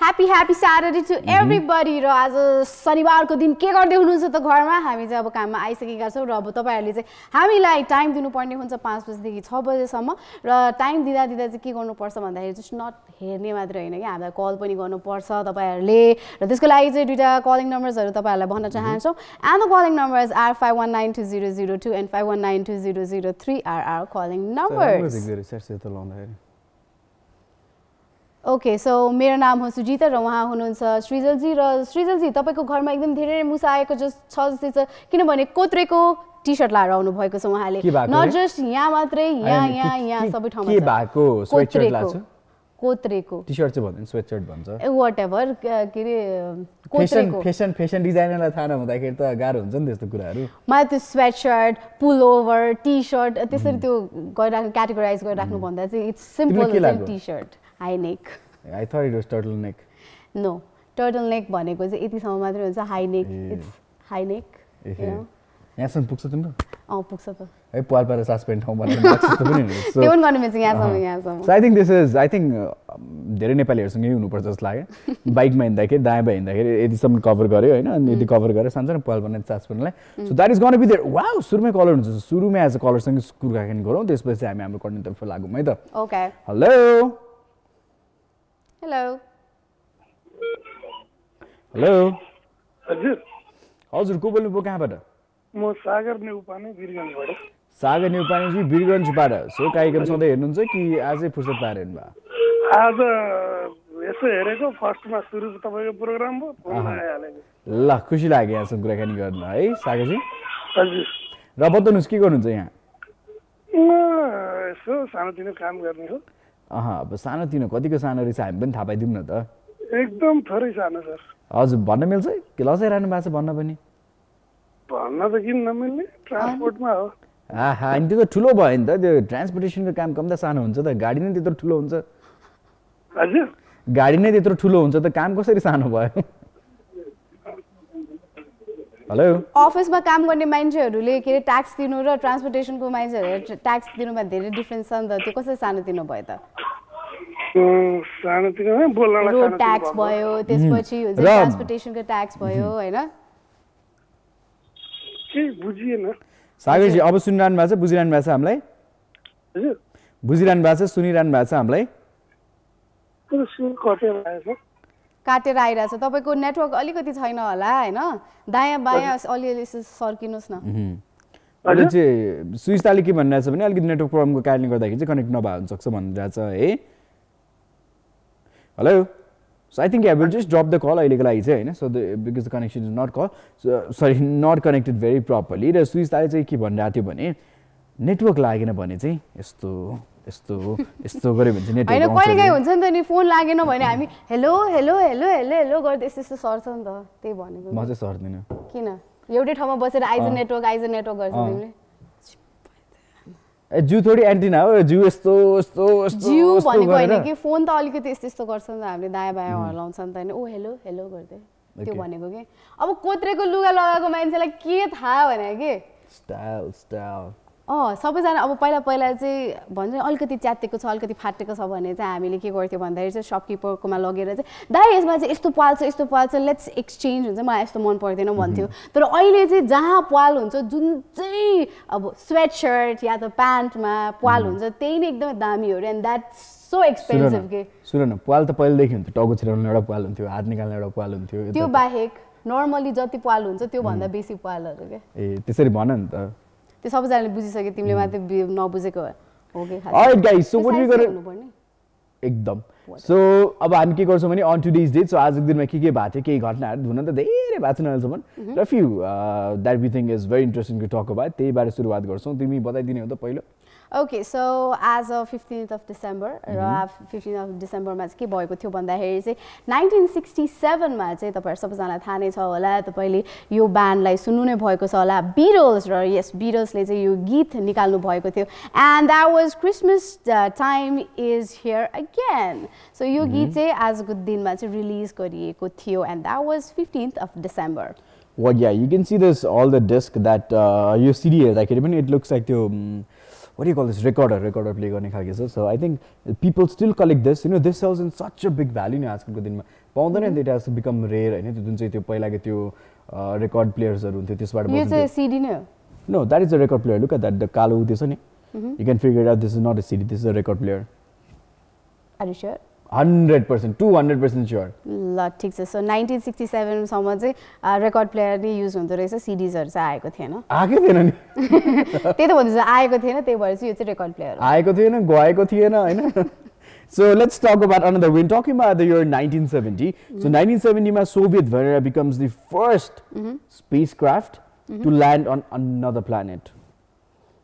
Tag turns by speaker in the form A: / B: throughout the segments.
A: Happy Saturday to everybody र आज शनिबारको दिन के गर्दै हुनुहुन्छ त घरमा हामी चाहिँ अब काममा आइसकेका छौं र अब तपाईहरुले चाहिँ हामीलाई टाइम दिनुपर्ने हुन्छ 5 बजेदेखि 6 बजेसम्म र टाइम दिँदा चाहिँ के गर्नुपर्छ भन्दाखेरि जस्ट नट हेर्ने मात्र हैन के हामीलाई कल पनि गर्नुपर्छ तपाईहरुले र त्यसको लागि चाहिँ दुईटा कलिङ नम्बर्सहरु तपाईहरुलाई भन्न चाहन्छौं and the calling numbers are 51920002 and 51920003 are our calling numbers. Okay, so मेरो नाम हो सुजिता र उहाँ हुनुहुन्छ श्रीजल जी र श्रीजल जी तपाईको घरमा एकदम धेरै मुसा आएको छ जस्तै छ किनभने कोत्रेको टी-शर्ट लाएर आउनु भएको छ उहाँले नट जस्ट यहाँ मात्रै यहाँ सबै ठाउँमा
B: के भएको स्वेटशर्ट लाछु
A: कोत्रेको
B: टी-शर्ट चाहिँ भन्दैन स्वेटशर्ट भन्छ
A: व्हाटएभर के रे कोत्रेको
B: फेसन डिजाइनरलाई थाहा नहुँदाखेरि त गाह्रो हुन्छ नि त्यस्तो कुराहरु
A: मलाई त्यो स्वेटशर्ट पुलओभर टी-शर्ट त्यसरी त्यो गरिराख्नु क्याटेगोराइज गरिराख्नु भन्दा चाहिँ it's simple T shirt high neck.
B: I thought it was turtleneck.
A: No, turtleneck भनेको चाहिँ यतिसम्म मात्रै हुन्छ high neck. It's high neck. You know.
B: यहाँसम्म पुग्छ तिम्रो?
A: पुग्छ त.
B: है पालपारा सस्पेन्ड ठाउँ भनेर मार्क्स त पनि हुन्छ.
A: त्यो पनि गर्नु मिल्छ यहाँसम्म.
B: So I think धेरै नेपालीहरुसँगै हुनुपर्छ जस्तो लाग्यो. बाइकमा हिँड्दाखेरि दायाँमा हिँड्दाखेरि यतिसम्म कभर गर्यो हैन अनि यति कभर गरेर सानसानो पालपारा सस्पेन्डलाई. So that is going to be there. Wow, सुरुमै कलर हुन्छ. सुरुमै एज अ कलरसँग कुराकानी गरौँ त्यसपछि हामी हाम्रो कन्टेन्टतर्फ लागौँ है त.
A: Okay.
B: Hello.
A: Hello.
B: Hello.
C: हजुर.
B: हजुर को बोल्नु पो कहाँबाट?
C: म सागर नेउपाने वीरगञ्जबाट.
B: सागर नेउपाने जी वीरगञ्जबाट. सो कार्यक्रम सधैँ हेर्नुहुन्छ कि आजै फुर्सद पाएर हेर्नु भयो?
C: आज यसो हेरेको फर्स्टमा सुरु तपाईको प्रोग्राम भयो फोन आइहालेको.
B: ल खुसी लाग्यो यहाँसँग कुराकानी गर्न है सागर जी.
C: हजुर.
B: र बताउनुस् के गर्नुहुन्छ यहाँ?
C: यसो सानोतिनो काम गर्ने हो.
B: अब सानोतिनो कतिको सानो रहेछ हामी पनि थाहा पाइदिउँ न त.
C: एकदम थोरै सानो सर.
B: हजुर भन्न मिल्छ के लजाइरहनु भएको छ भन्न पनि?
C: भन्न त किन नमिल्ने ट्रान्सपोर्टमा हो.
B: अनि त्यो त ठुलो भयो नि त त्यो ट्रान्सपोर्टेसनको काम कम त सानो हुन्छ त गाडी नै त्यत्रो ठुलो हुन्छ.
C: हजुर.
B: गाडी नै त्यत्रो ठुलो हुन्छ त काम कसरी सानो भयो? हेलो.
A: अफिसमा काम गर्ने मान्छेहरूले के रे ट्याक्स दिनु र ट्रान्सपोर्टेसनको मान्छेहरूले ट्याक्स दिनुमा धेरै डिफरेन्स छ नि त त्यो कसरी सानोतिनो भयो त?
C: सानोतिनो बोल्नलाई
A: रोड ट्याक्स भयो त्यसपछि हुन्छ ट्रान्सपोर्टेसनको ट्याक्स भयो हैन?
C: के बुझिएन.
B: सागर जी अब सुनिरहनु भएको छ बुझिरहनु भएको छ हामीलाई?
C: हजुर.
B: बुझिरहनु भएको छ सुनिरहनु भएको छ हामीलाई?
A: काटेर आइरहेछ तपाईको नेटवर्क अलिकति छैन होला हैन दायाँ बायाँ अलिअलि सर्किनुस् न.
B: अहिले चाहिँ सुइस्ताले के भनिरहेछ भने अलिकति नेटवर्क प्रब्लमको कारणले गर्दाखेरि चाहिँ कनेक्ट नभए हुन सक्छ भनिरहेछ है. Hello. So I think I will just drop the call अहिलेको लागि चाहिँ हैन so because the connection is not connected very properly र सुइस्ताले चाहिँ के भनिरहेको थियो भने नेटवर्क लागेन भने चाहिँ यस्तो गरे भने चाहिँ नेटवर्क
A: हैन कहिलेकाहीँ हुन्छ नि त नि फोन लागेन भने हामी hello hello hello hello hello गर्दै यस्तो सर्छ नि त त्यही भनेको.
B: म चाहिँ सर्दिन.
A: किन एउटै ठाउँमा बसेर आइज नेटवर्क गर्छ तिमीले?
B: जु थोडी एन्टिना हो जु यस्तो
A: जिउ भनेको हैन कि फोन त अलिकति यस्तो गर्छ नि त हामीले दायाँ बायाँ हल्लाउँछ नि त हैन ओ हेलो हेलो गर्दै त्यो भनेको के. अब कोत्रेको लुगा लगाएको मान्छेलाई के थाहा भने के
B: स्टाइल
A: सबैजना अब पहिला चाहिँ भन्छ अलिकति च्यातेको छ अलिकति फाटेको छ भने चाहिँ हामीले के गर्थ्यौँ भन्दाखेरि चाहिँ सपकिपरकोमा लगेर चाहिँ दाइ यसमा चाहिँ यस्तो पाल्छ लेट्स एक्सचेन्ज हुन्छ मलाई यस्तो मन पर्दैन भन्थ्यो. तर अहिले चाहिँ जहाँ पाल हुन्छ जुन चाहिँ अब स्वेट शर्ट या त प्यान्टमा पाल हुन्छ त्यही नै एकदमै दामी हो एन्ड द्याट्स सो एक्सपेन्सिभ के.
B: सुन न पाल त पहिलेदेखि हुन्थ्यो टाउको छिराउनु एउटा पाल हुन्थ्यो हात निकाल्ने एउटा पाल हुन्थ्यो
A: त्यो बाहेक नर्मली जति पाल हुन्छ त्यो भन्दा बेसी पालहरू के.
B: त्यसरी भन नि त.
A: त्यो सबैजनाले बुझिसके तिमीले मात्रै नबुझेको हो के खास.
B: Alright guys so what we गरे एकदम सो अब हामी के गर्छौं भने अन टुडेज डेट सो आजको दिनमा के भएको थियो केही घटनाहरु हुन त धेरै भएको छ अहिलेसम्म र few that we think is very interesting to talk about त्यही बारे सुरुवात गर्छौं. तिमी बताइदिने हो त पहिलो.
A: Okay, so as of 15th of December, 15th of December मा चाहिँ के भएको थियो भन्दाखेरि चाहिँ 1967 मा चाहिँ तपाईहरु सबैजनालाई थाहा नै छ होला तपाईले यो ब्यान्डलाई सुन्नु नै भएको छ होला बीटल्स र यस बीटल्सले चाहिँ यो गीत निकाल्नु भएको थियो and that was Christmas time is here again. So यो गीत चाहिँ आजको दिनमा चाहिँ रिलिज गरिएको थियो and that was 15th of December.
B: Well, yeah, you can see this all the disc that your CD हेर्दाखेरि पनि it looks like त्यो what do you call this recorder play गर्ने खालको छ. So I think people still collect this, you know, this sells in such a big value नि आजकलको दिनमा. पाउँदैन नि, it has to become rare हैन, त्यो जुन चाहिँ त्यो पहिलाको त्यो रेकर्ड प्लेयर्सहरु हुन्थ्यो त्यसबाट
A: यो चाहिँ सिडी नै हो?
B: No, that is a record player. Look at that, the कालो त्यो छ नि. You can figure it out, this is not a CD, this is a record player.
A: Are you sure?
B: 100%, 200% sure.
A: ल ठीक छ. सो 1967 सम्म चाहिँ रेकर्ड प्लेयर नै युज हुँदो रहेछ, सिडीजहरु चाहिँ आएको थिएन.
B: आएको थिएन नि.
A: त्यही त भन्छु, आएको थिएन, त्यही भएर चाहिँ यो चाहिँ रेकर्ड प्लेयर हो.
B: आएको थिएन, गएको थिएन हैन. So let's talk about another. We're talking about the year 1970. So 1970 ma Soviet Venera becomes the first spacecraft to land on another planet.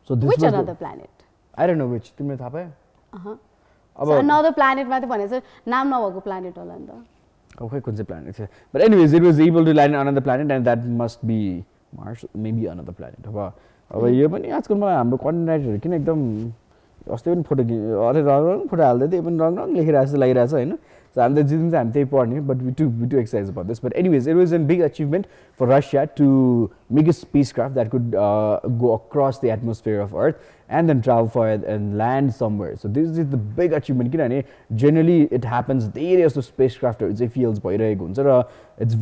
B: So this
A: which another planet?
B: I don't know which. तिमीले थाहा पायो?
A: So another planet मा त भनेछ नाम नभएको planet होला नि त.
B: Okay, कुन चाहिँ planet छ? But anyways, it was able to land on another planet, and that must be Mars, maybe another planet. अब यो पनि आजकलमा हाम्रो कन्टेन्ट राइटरहरु किन एकदम अस्ति पनि फोटो अरे रङ फोटो हाल्दै थियो, पनि रङ लेखिरहेछ लागिरहेछ हैन. So हामी त जिदिन चाहिँ हामी त्यही पढ्ने, but we too excited about this. But anyways, it was a big achievement for Russia to make a spacecraft that could go across the atmosphere of Earth and then travel for it and land somewhere. So this is the big achievement. किनभने generally it happens धेरै जस्तो spacecraftहरु चाहिँ fails भइरहेको हुन्छ र it's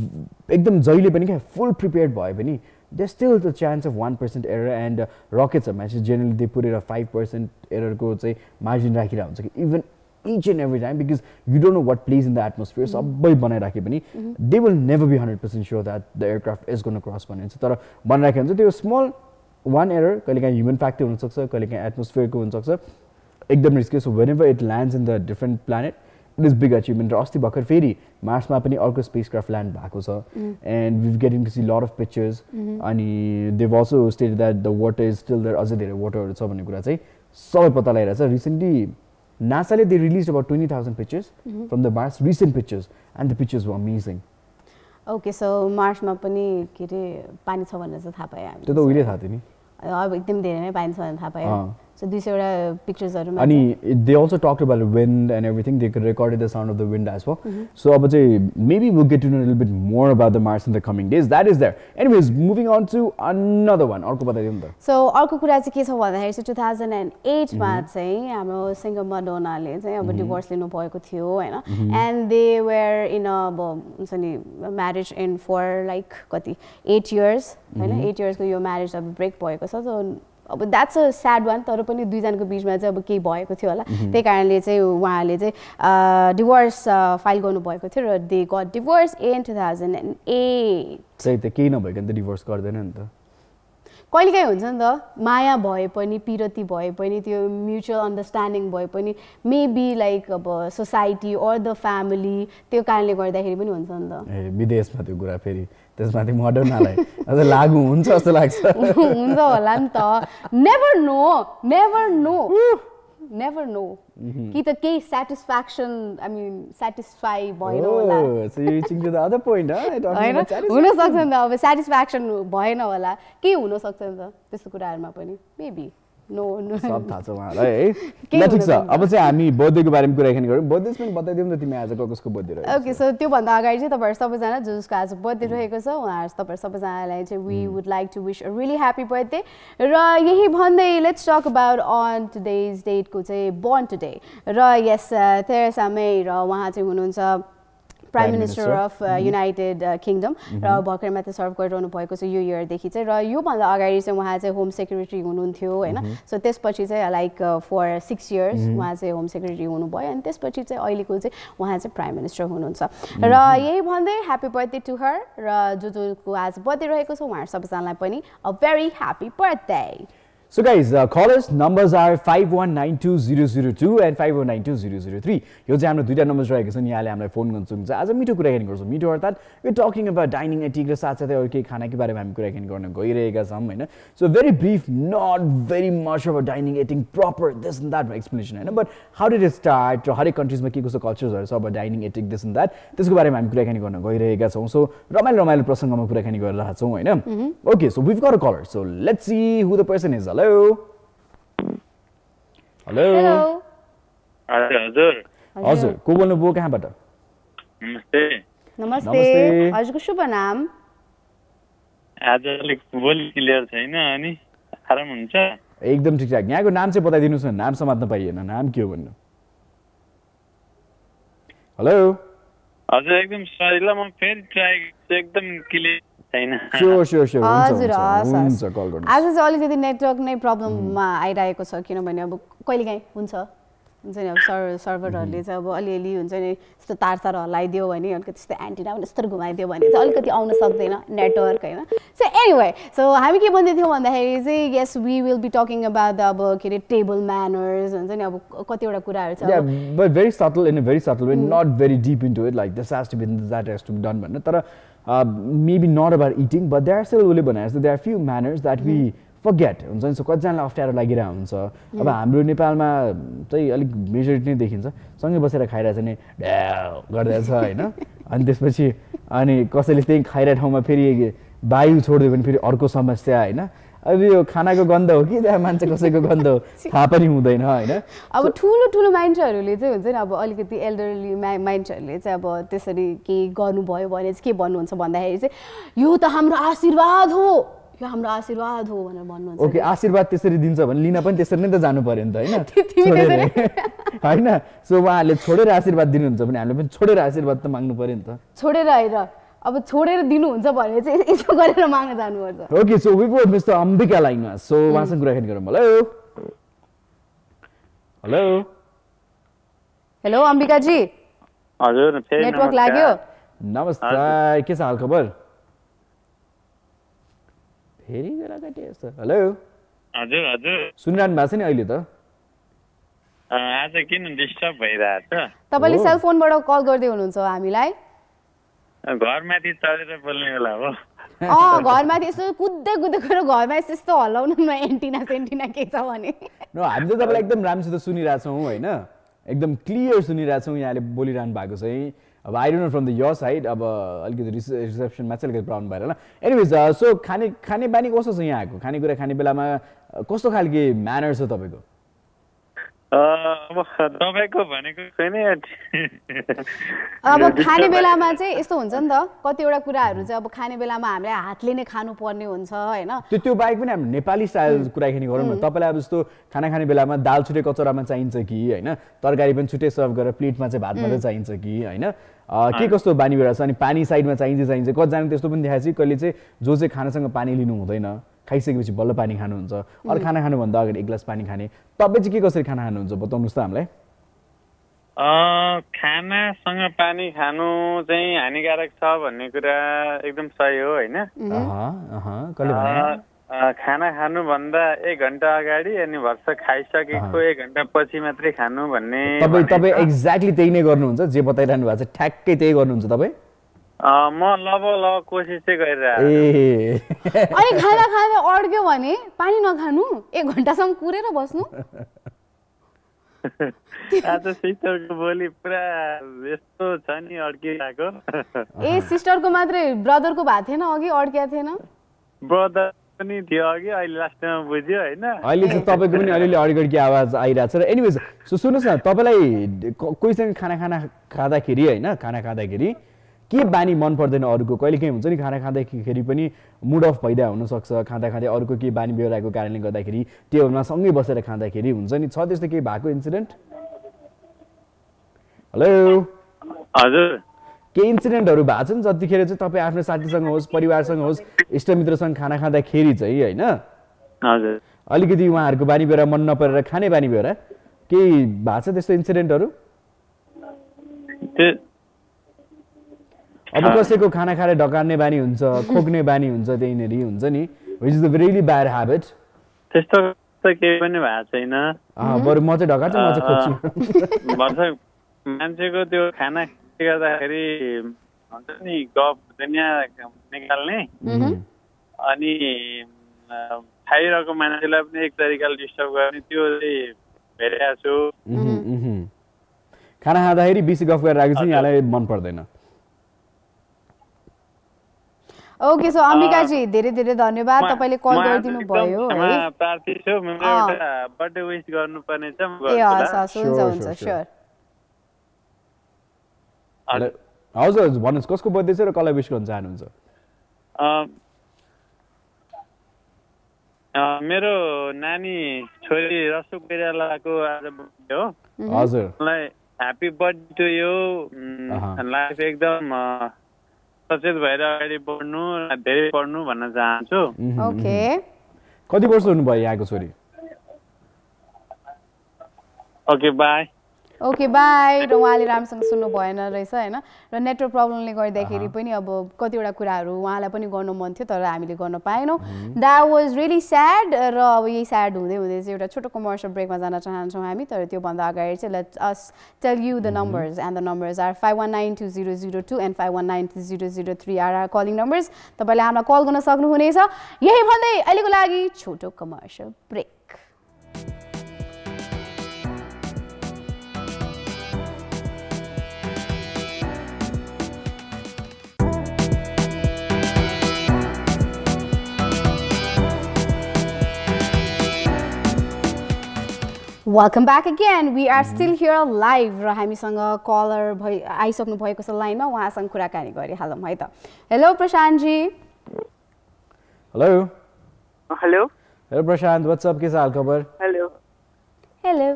B: एकदम जहिले पनि के full prepared भए पनि there's still the chance of 1% error, and rockets are generally they put it a 5% error को चाहिँ margin राखिरा हुन्छ कि even each and every time, because you don't know what plays in the atmosphere. So they will never be 100% sure that the aircraft is going to cross one. So there was small one error, human factor, atmosphere, ekdam risky. So whenever it lands in the different planet, it is big achievement. Asti Bakar Ferry, Mars ma pani orko spacecraft land back also, and we're getting to see a lot of pictures. And they've also stated that the water is still there. Azai there water or something kura chai sabai pata lagiरहेछ. Recently NASA they released about 20,000 pictures from the Mars, recent pictures, and the pictures were amazing.
A: Okay, so Mars ma pani के रे पानी छ भनेर चाहिँ थाहा पाए हामी.
B: त्यो त उहिले थाहा थियो नि.
A: अब एकदम धेरै नै पानी छ भनेर थाहा पाए. So these are pictures are.
B: And they also talked about wind and everything. They recorded the sound of the wind as well. So maybe we'll get to know a little bit more about the Mars in the coming days. That is there. Anyways, moving on to another one.
A: So अर्को कुरा चाहिँ के छ भन्दाखेरि चाहिँ 2008 मा चाहिँ हाम्रो सिङ्गर मडोनाले चाहिँ अब डिभोर्स लिनु भएको थियो हैन, and they were in a marriage in for like कति 8 years हैन, 8 years को यो marriage अब ब्रेक भएको छ. So अब that's a sad one. तर पनि दुई जनाको बीचमा चाहिँ अब केही भएको थियो होला, त्यही कारणले चाहिँ उहाँले चाहिँ डिभोर्स फाइल गर्नु भएको थियो र they got divorced in 2008.
B: सही त केही नभइकन त डिभोर्स गर्दैन नि त.
A: कहिलेकाहीँ हुन्छ नि त, माया भए पनि पिरती भए पनि त्यो म्युचुअल अन्डरस्ट्यान्डिङ भए पनि मेबी लाइक अब सोसाइटी और द फ्यामिली त्यो कारणले गर्दाखेरि पनि हुन्छ नि त.
B: ए विदेशमा त्यो कुरा फेरि त्यसमाथि मडर्नालाई अझ लागु हुन्छ जस्तो लाग्छ.
A: हुन्छ होला नि त. नेभर नो कि त केही सेटिस्फ्याक्सन सेटिस्फाई भएन होला.
B: So you're reaching to the other point, huh?
A: हुन सक्छ नि त, अब सेटिस्फ्याक्सन भएन होला, के हुन सक्छ नि त त्यस्तो कुराहरुमा पनि मेबी. नो
B: सब थाहा छ उहाँलाई है. ल ठीक छ, अब चाहिँ हामी बर्थडेको बारेमा कुराकानी गरौँ. बर्थडे पनि बताइदिउँ न तिमी आज कसको बर्थडे रहेछ.
A: ओके, सो त्यो भन्दा अगाडि चाहिँ तपाईहरु सबैजना जसको आज बर्थडे रहेको छ उहाँहरु तपाईहरु सबैजनालाई चाहिँ we would like to wish a really happy birthday. र यही भन्दै let's talk about on today's date को चाहिँ बोर्न टुडे. र यस थेरेसा मे र उहाँ चाहिँ हुनुहुन्छ prime minister of United kingdom र भर्खर मात्र सर्भ गरिरहनु भएको छ यो इयरदेखि चाहिँ. र योभन्दा अगाडि चाहिँ उहाँ चाहिँ होम सेक्रेटरी हुनुहुन्थ्यो हैन. सो त्यसपछि चाहिँ लाइक फर 6 इयर्स उहाँ चाहिँ होम सेक्रेटरी हुनुभयो, अनि त्यसपछि चाहिँ अहिलेको चाहिँ उहाँ चाहिँ प्राइम मिनिस्टर हुनुहुन्छ. र यही भन्दै ह्यापी बर्थडे टु हर. र जोको आज बर्थडे रहेको छ उहाँहरु सबैजनालाई पनि a very happy birthday.
B: So guys, callers numbers are 51920002 and 51920003. यो चाहिँ हाम्रो दुईटा नम्बर रहेको छ नि, यहाँले हामीलाई फोन गर्न सक्नुहुन्छ. आज मिठो कुराकानी गर्छौँ. मिठो अर्थात् we are talking about dining etiquette र साथसाथै अरू केही खानाको बारेमा हामी कुराकानी गर्न गइरहेका छौँ हैन. So very brief, not very much about dining eating proper this and that explanation हैन, but how did it start र हरेक कन्ट्रिजमा के कस्तो कल्चर्सहरू छ about dining eating this and that, त्यसको बारेमा हामी कुराकानी गर्न गइरहेका छौँ. सो रमाइलो प्रसङ्गमा कुराकानी गरिरहेका छौँ हैन. Okay, so we've got a caller. So let's see who the person is. Hello.
A: Hello.
B: हजुर को बोल्नुभयो, कहाँबाट?
A: नमस्ते. हजुरको शुभ नाम?
D: आज अलिक बोली क्लियर छैन अनि आराम हुन्छ?
B: एकदम ठिकठाक. यहाँको नाम चाहिँ बताइदिनुस् न, नाम समात्न पाइएन. नाम के हो भन्नु? हेलो.
D: हजुर एकदम सजिलो म फेरि ट्राई एकदम क्लियर छैन
B: स्योर
A: हजुर
B: हुन्छ कल गर्नु
A: आज चाहिँ अलिकति नेटवर्क नै प्रब्लममा आइरहेको छ किनभने अब कहिलेकाहीँ हुन्छ नि अब सर्भरहरूले चाहिँ अब अलिअलि हुन्छ नि यस्तो तार हल्लाइदियो भने अलिकति त्यस्तो एन्टिना पनि यस्तो घुमाइदियो भने चाहिँ अलिकति आउन सक्दैन नेटवर्क होइन सो एनिवे सो हामी के भन्दै थियौँ भन्दाखेरि चाहिँ yes we will be talking about अब के अरे टेबल म्यानर्स हुन्छ नि अब कतिवटा कुराहरू छ
B: but very subtle in a very subtle way not very deep into it like this has to be that has to be done भन्ने तर maybe not about eating, but there are still there are few manners that we forget. हुन्छ नि कतिजनालाई अप्ठ्यारो लागिरहेको हुन्छ अब हाम्रो नेपालमा चाहिँ अलिक मेजोरिटी नै देखिन्छ सँगै बसेर खाइरहेछ नि गर्दैछ होइन अनि त्यसपछि अनि कसैले त्यही खाइरहेको ठाउँमा फेरि वायु छोडिदियो भने फेरि अर्को समस्या होइन अब यो खानाको गन्ध हो कि त्यहाँ मान्छे कसैको गन्ध हो थाहा पनि हुँदैन होइन
A: अब ठुलो मान्छेहरूले चाहिँ हुन्छ नि अब अलिकति एल्डरली मान्छेहरूले चाहिँ अब त्यसरी केही गर्नुभयो भने चाहिँ के भन्नुहुन्छ भन्दाखेरि चाहिँ यो त हाम्रो आशीर्वाद हो यो हाम्रो आशीर्वाद हो भनेर भन्नुहुन्छ
B: ओके आशीर्वाद त्यसरी दिन्छ भने लिन पनि त्यसरी नै त जानु पर्यो नि त होइन होइन सो उहाँहरूले छोडेर आशीर्वाद दिनुहुन्छ भने हामीले पनि छोडेर आशीर्वाद त माग्नु पर्यो नि त
A: छोडेर होइन अब छोडेर दिनुहुन्छ भने चाहिँ यसो गरेर माग्न जानुपर्छ
B: okay so we go mister Ambika लाइनमा सो उहाँसँग कुराकानी गरौँ hello hello
A: hello Ambika ji
D: हजुर
A: नेटवर्क लाग्यो
B: नमस्कार के छ हाल खबर फेरि कुराकानी यस्तो हेलो
D: हजुर हजुर
B: सुनिरहनु भएको छ नि अहिले त
D: आज किन डिस्टर्ब भइरहेछ
A: तपाईँले सेल फोनबाट कल गर्दै हुनुहुन्छ हामीलाई
D: घरमाथि चढेर बोल्ने बेला हो
A: घरमाथि यसो कुद्दै गएर घरमा यस्तो हल्लाउनु न एन्टिना के छ भने
B: हामी त तपाईँलाई एकदम राम्रोसित सुनिरहेछौँ होइन एकदम क्लियर सुनिरहेछौँ यहाँले बोलिरहनु भएको चाहिँ अब I don't know from the your side अब अलिकति रिसेप्सनमा चाहिँ अलिकति प्रब्लम भएर होला एनिवेज सो खाने बानी कस्तो छ यहाँको खानेकुरा खाने बेलामा कस्तो खालके म्यानर छ तपाईँको
D: अब तपाईँको भनेको छैन
A: अब खाने बेलामा चाहिँ यस्तो हुन्छ नि त कतिवटा कुराहरू चाहिँ अब खाने बेलामा हामीले हातले नै खानुपर्ने हुन्छ होइन
B: त्यो बाहेक पनि हाम्रो नेपाली स्टाइल कुराकानी गरौँ न तपाईँलाई अब जस्तो खाना खाने बेलामा दाल छुट्टै कचौरामा चाहिन्छ कि होइन तरकारी पनि छुट्टै सर्भ गरेर प्लेटमा चाहिँ भात मात्रै चाहिन्छ कि होइन के कस्तो बानी बेला छ अनि पानी साइडमा चाहिन्छ कतिजना त्यस्तो पनि देखाएको छ कहिले चाहिँ जो चाहिँ खानासँग पानी लिनु हुँदैन खाइसकेपछि बल्ल पानी खानुहुन्छ अरू खाना खानुभन्दा अगाडि एक ग्लास पानी खाने तपाईँ चाहिँ के कसरी खाना खानुहुन्छ बताउनुहोस् त हामीलाई
D: खानासँग पानी खानु चाहिँ हानिकारक छ भन्ने कुरा एकदम सही हो होइन खाना खानुभन्दा 1 घन्टा अगाडि अनि भर्खर खाइसकेको 1 घन्टा पछि मात्रै खानु भन्ने
B: तपाईँ एक्ज्याक्टली त्यही नै गर्नुहुन्छ जे बताइरहनु भएको छ ठ्याक्कै त्यही गर्नुहुन्छ तपाईँ
D: म लगभग कोसिस चाहिँ गरिरहेको
A: अनि खाना खाँदा अड्क्यो भने पानी नखानु 1 घन्टासम्म कुरेर बस्नु
D: आज सिस्टरको बोली पुरा यस्तो छ नि अड्किरहेको
A: ए सिस्टरको मात्रै ब्रदरको भएको थिएन अघि अड्किया थिएन
D: ब्रदर पनि थियो अघि अहिले लास्टमा बुझ्यो होइन
B: अहिले चाहिँ तपाईँको पनि अलिअलि अडिगडकी आवाज आइरहेको छ र एनिवेज सुन्नुहोस् न तपाईँलाई कोहीसँग खाना खाँदाखेरि होइन खाना खाँदाखेरि के बानी मन पर्दैन अरूको कहिले काहीँ हुन्छ नि खाना खाँदाखेरि पनि मुड अफ भइदिया हुनसक्छ खाँदा अरूको केही बानी बेहोराको कारणले गर्दाखेरि टेबलमा सँगै बसेर खाँदाखेरि हुन्छ नि छ त्यस्तो केही भएको इन्सिडेन्ट हेलो
D: हजुर
B: केही इन्सिडेन्टहरू भएको छ नि जतिखेर चाहिँ तपाईँ आफ्नो साथीसँग होस् परिवारसँग होस् इष्टमित्रसँग खाना खाँदाखेरि चाहिँ होइन
D: हजुर
B: अलिकति उहाँहरूको बानी बेहोरा मन नपरेर खाने बानी बेहोरा केही भएको छ त्यस्तो इन्सिडेन्टहरू अब कसैको खाना खाएर ढकार्ने बानी हुन्छ खोक्ने बानी हुन्छ त्यहीँनेरि हुन्छ नि which is the really bad habit
D: त्यस्तो त केही पनि भएको छैन
B: बरु म चाहिँ ढकार्छु म चाहिँ खोज्छु
D: मान्छेको त्यो खाना गर्दाखेरि हुन्छ नि गफ दुनियाँ निकाल्ने अनि खाइरहेको मान्छेलाई पनि एक तरिकाले डिस्टर्ब गर्ने त्यो चाहिँ हेरेको छु
B: खाना खाँदाखेरि बेसी गफ गरेर राखेको छु यहाँलाई मन पर्दैन
A: ओके सो अम्बिका जी धेरै धेरै धन्यवाद तपाईले कल गरिदिनु भयो
D: है प्रार्थी छु मेरो एउटा बर्थडे विश गर्नुपर्ने छ
A: ए हस् हुन्छ स्योर
B: हजुर भन्नुहोस् कसको बर्थडे छ र कसलाई विश गर्न चाहनुहुन्छ
D: मेरो नानी छोरी रसु कोइरालाको आज बर्थडे हो
B: हजुर
D: happy birthday to you life एकदम सचेत भएर अगाडि बढ्नु धेरै पढ्नु भन्न चाहन्छु
A: ओके
B: कति वर्ष हुनुभयो यहाँको छोरी
D: ओके बाई
A: ओके बाई र उहाँले राम्रोसँग सुन्नु भएन रहेछ हैन र नेटवर्क प्रब्लमले गर्दाखेरि पनि अब कतिवटा कुराहरू उहाँलाई पनि गर्नु मन थियो तर हामीले गर्न पाएनौँ द्याट वाज रियली स्याड र अब यही स्याड हुँदै हुँदै चाहिँ एउटा छोटो कमर्सियल ब्रेकमा जान चाहन्छौँ हामी तर त्योभन्दा अगाडि चाहिँ let's us tell you the numbers and the numbers are 51920002 and 51930003 are are calling numbers तपाईँले हामीलाई कल गर्न सक्नुहुनेछ यही भन्दै अहिलेको लागि छोटो commercial break Welcome back again. We are still here live र हामीसँग कलर आइसक्नु भएको छ लाइनमा उहाँसँग कुराकानी गरिहालौँ है त हेलो प्रशान्त जी
B: हेलो
E: हेलो
B: हेलो प्रशान्त व्हाट्स अप के छ हाल खबर
E: हेलो
A: हेलो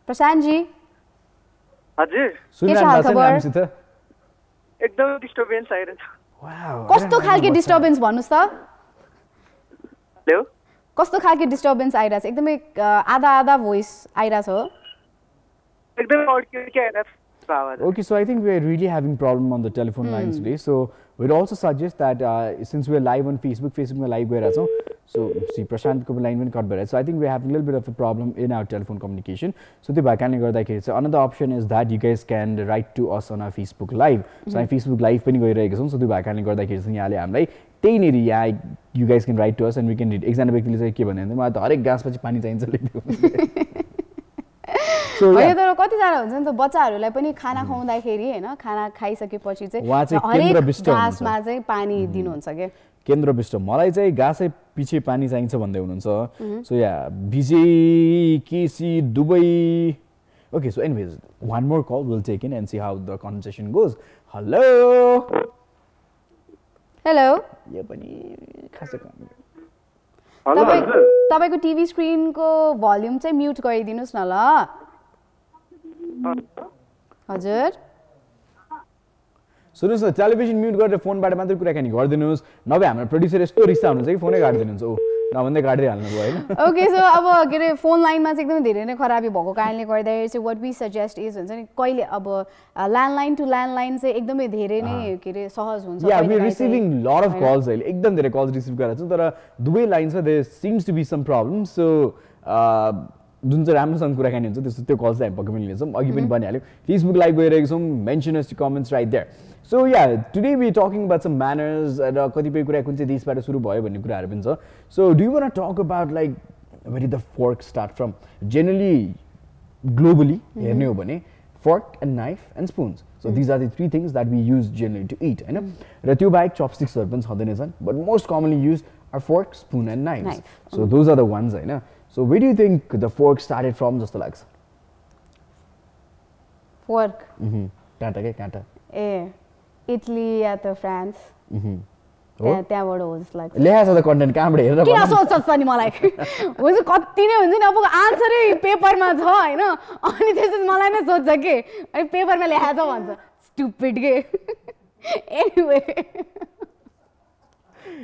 A: प्रशान्त जी
E: हजुर
B: सुनिरहनु भएको छ नि हामीसित
E: एकदम डिस्टर्बेन्स आइरहेछ
B: वाउ
A: कस्तो खालके डिस्टर्बेन्स भन्नुस् त
E: हेलो
A: कस्तो खालके डिस्टर्बेन्स आइरहेछ एकदमै आधा आधा भोइस आइरहेछ हो
E: एकदम अड्किएको आइरहेछ आवाज
B: Okay, so I think we are really having problem on the telephone lines today. So we'd also suggest that since we are live on Facebook में live गइरहेछ so see प्रशान्त को line पनि कट भइरहेछ so I think we have a little bit of a problem in our telephone communication. So त्यो भएकाले गर्दाखेरि चाहिँ another option is that you guys can write to us on our Facebook live. So हामी Facebook live पनि गइरहेका छौँ so त्यो भएकाले गर्दाखेरि चाहिँ यहाँले हामीलाई त्यहीँनेरि यहाँ you guys can write to us and we can read. एकजना व्यक्तिले चाहिँ के भन्यो भने मलाई त हरेक गाँसपछि पानी चाहिन्छ लेख्दियो
A: होइन तर कतिजना हुन्छ नि त बच्चाहरूलाई पनि खाना खुवाउँदाखेरि हैन खाना खाइसकेपछि चाहिँ हरेक घाँसमा चाहिँ पानी दिनुहुन्छ के
B: केन्द्र विष्ट मलाई चाहिँ घाँसै पछि पानी चाहिन्छ भन्दै हुनुहुन्छ so yeah Vijay KC Dubai okay so anyways one more call we'll take in and see how the conversation goes hello
A: hello
B: यो पनि खासै काम
A: तपाईको टिभी स्क्रिनको भोल्युम चाहिँ म्युट गरिदिनुस् न ल हजुर
B: सुन्नुस् न टेलिभिजन म्युट गरेर फोनबाट मात्रै कुराकानी गरिदिनुस् नभए हाम्रो प्रोड्युसर यस्तो रिसा हुनुहुन्छ कि फोनै काटिदिनुहुन्छ ऊ नभन्दै काटिहाल्नु भयो हैन
A: ओके सो अब के रे फोन लाइनमा चाहिँ एकदमै धेरै नै खराबी भएको कारणले गर्दाखेरि चाहिँ व्हाट वी सजेस्ट इज हुन्छ नि कहिले अब ल्यान्डलाइन टु ल्यान्डलाइन चाहिँ एकदमै धेरै नै के रे सहज हुन्छ
B: yeah we receiving lot of calls अहिले एकदम धेरै कल्स रिसिभ गरेको छौँ तर दुवै लाइनमा there seems to be some problem so जुन चाहिँ राम्रोसँग कुराकानी हुन्छ त्यस्तो त्यो कल चाहिँ हामी पक्कै पनि लिन्छौँ अघि पनि भनिहाल्यो फेसबुक लाइभ गइरहेको छौँ mention us comments right there so yeah today we talking about some manners र कतिपय कुरा कुन चाहिँ देशबाट सुरु भयो भन्ने कुराहरू पनि छ so do you want to talk about like where did the fork start from generally globally हेर्ने हो भने fork and knife and spoons. So these are the three things that we use generally to eat. र त्यो बाहेक chopsticks पनि छँदैन छन् but most commonly used are fork, spoon and knives. So those are the ones हैन. So where do you think the fork started from जस्तो लाग्छ?
A: Fork.
B: काँटा के काँटा.
A: ए इटली या त फ्रान्स. त्यहाँबाट हो जस्तो लाग्छ.
B: लेखा छ त कन्टेन्ट कहाँबाट हेरेर
A: किन सोच्छस् नि मलाई हुन्छ कति नै हुन्छ नि अब आन्सरै पेपरमा छ हैन अनि त्यसपछि मलाई नै सोध्छ के अनि पेपरमा लेखा छ भन्छ स्टुपिड के anyway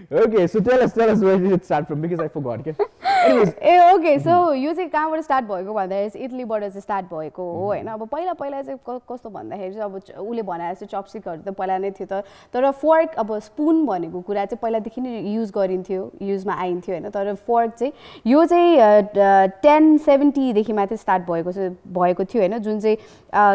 B: Okay, so tell us where did it start from because I forgot.
A: Anyways, okay, so you चाहिँ कहाँबाट स्टार्ट भएको भन्दाखेरि इटलीबाट चाहिँ स्टार्ट भएको हो हैन अब पहिला चाहिँ कस्तो भन्दाखेरि चाहिँ अब उले भने जस्तो चपस्टिकहरु त पहिला नै थियो तर फोर्क अब स्पुन भनेको कुरा चाहिँ पहिलादेखि नै युज गरिन्थ्यो युजमा आइन्थ्यो हैन तर फोर्क चाहिँ यो चाहिँ 1070 देखि माथि स्टार्ट भएको थियो हैन जुन चाहिँ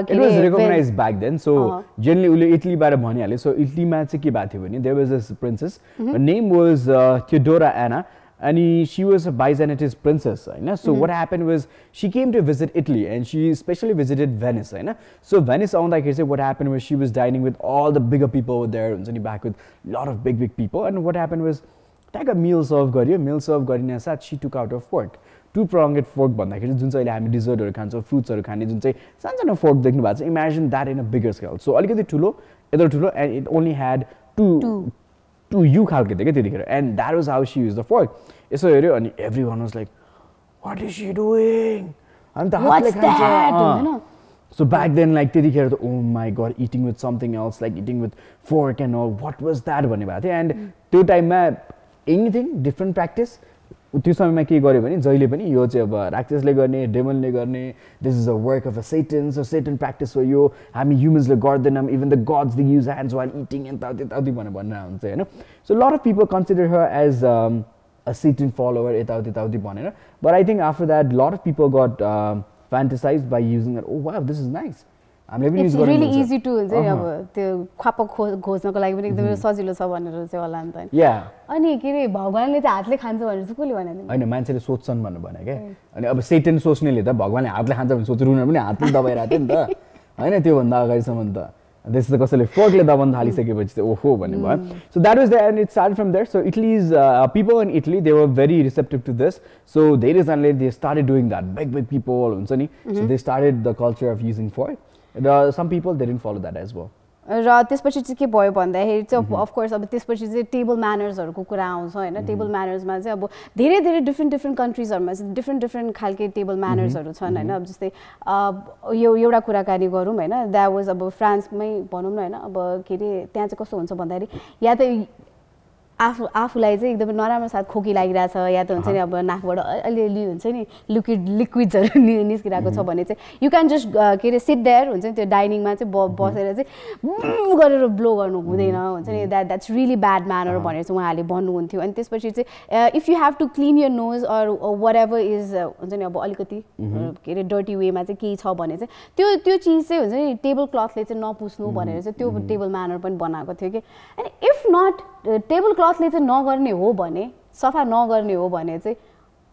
B: it was recognized back then so generally उले इटलीबाट भनिहाले so इटलीमा चाहिँ के भएको थियो भने there was this princess her name was Theodora Anna and she was a Byzantine princess right? So what happened was she came to visit Italy and she especially visited Venice right? So Venice on like I said what happened was she was dining with all the bigger people over there and back with a lot of big people and what happened was like a meal serve गरिने साथ she took out a fork two pronged fork भन्दाखेरि जुन चाहिँ अहिले हामी डिजर्टहरु खान्छौं फ्रुट्सहरु खाने जुन चाहिँ सानो फोर्क देख्नु भएको छ imagine that in a bigger scale so अलिकति ठुलो यदर ठुलो and it only had two you खालके थियो के त्यतिखेर and that was how she used the fork यसो हेर्यो अनि everyone was like what is she doing हामी त हातले खान्छ So back then, like, oh my god, eating with something else, like eating with fork and all, what was that? And that time, anything, different practice. त्यो समयमा के गर्यो भने जहिले पनि यो चाहिँ अब राक्षसले गर्ने डेमनले गर्ने this is a work of a Satan so Satan practice हो यो हामी ह्युमन्सले गर्दैनौँ even the gods they use hands while eating यताउति भनेर हुन्छ होइन so lot of people consider her as a Satan follower यताउति भनेर but I think after that lot of people got fantasise by using oh wow this is nice हामीले पनि use गर्नु
A: really easy to हुन्छ नि अब त्यो ख्वाप खोज्नको लागि पनि एकदमै सजिलो छ भनेर चाहिँ होला नि त
B: या
A: अनि के रे भगवानले चाहिँ हातले खान्छ भनेर चाहिँ कसले भने
B: हैन मान्छेले सोच्छन् भन्नु भने के अनि अब सेटन सोच्नेले त भगवानले हातले खान्छ भने सोचेर उनीहरु पनि हातले दबाइराथ्यो नि त हैन त्यो भन्दा अगाडिसम्म त त्यसै त कसैले फोर्कले दबाउन थालिसकेपछि त ओहो भन्ने भयो so that was the end it started from there so Italy's people in Italy they were very receptive to this so धेरैजनाले they started doing that big people हुन्छ नि so they started the culture of using fork some people they didn't follow that as well
A: र त्यसपछि चाहिँ के भयो भन्दाखेरि चाहिँ अफ कोर्स अब त्यसपछि चाहिँ टेबल म्यानर्सहरुको कुरा आउँछ हैन टेबल म्यानर्समा चाहिँ अब धेरै धेरै डिफ्रेन्ट कन्ट्रीजहरुमा चाहिँ डिफ्रेन्ट खालके टेबल म्यानर्सहरु छन् हैन अब जस्तै यो एउटा कुराकानी गरौँ हैन द्याट वाज अब फ्रान्समै भनौँ न हैन अब के रे त्यहाँ चाहिँ कस्तो हुन्छ भन्दाखेरि या त आफूलाई चाहिँ एकदमै नराम्रो साथ खोकी लागिरहेछ या त हुन्छ नि अब नाकबाट अलिअलि हुन्छ नि लिक्विड्सहरु निस्किरहेको छ भने चाहिँ यु क्यान जस्ट के अरे सिट देयर हुन्छ नि त्यो डाइनिङमा चाहिँ बसेर चाहिँ गरेर ब्लो गर्नु हुँदैन हुन्छ नि द्याट्स रियली ब्याड म्यानर भनेर चाहिँ उहाँहरूले भन्नुहुन्थ्यो अनि त्यसपछि चाहिँ if you have to clean your nose or whatever is हुन्छ नि अब अलिकति के अरे डर्टी वेमा चाहिँ केही छ भने चाहिँ त्यो चिज चाहिँ हुन्छ नि टेबल क्लथले चाहिँ नपुस्नु भनेर चाहिँ त्यो टेबल म्यानर पनि बनाएको थियो कि अनि इफ नट टेबल क्लथले चाहिँ नगर्ने हो भने सफा नगर्ने हो भने चाहिँ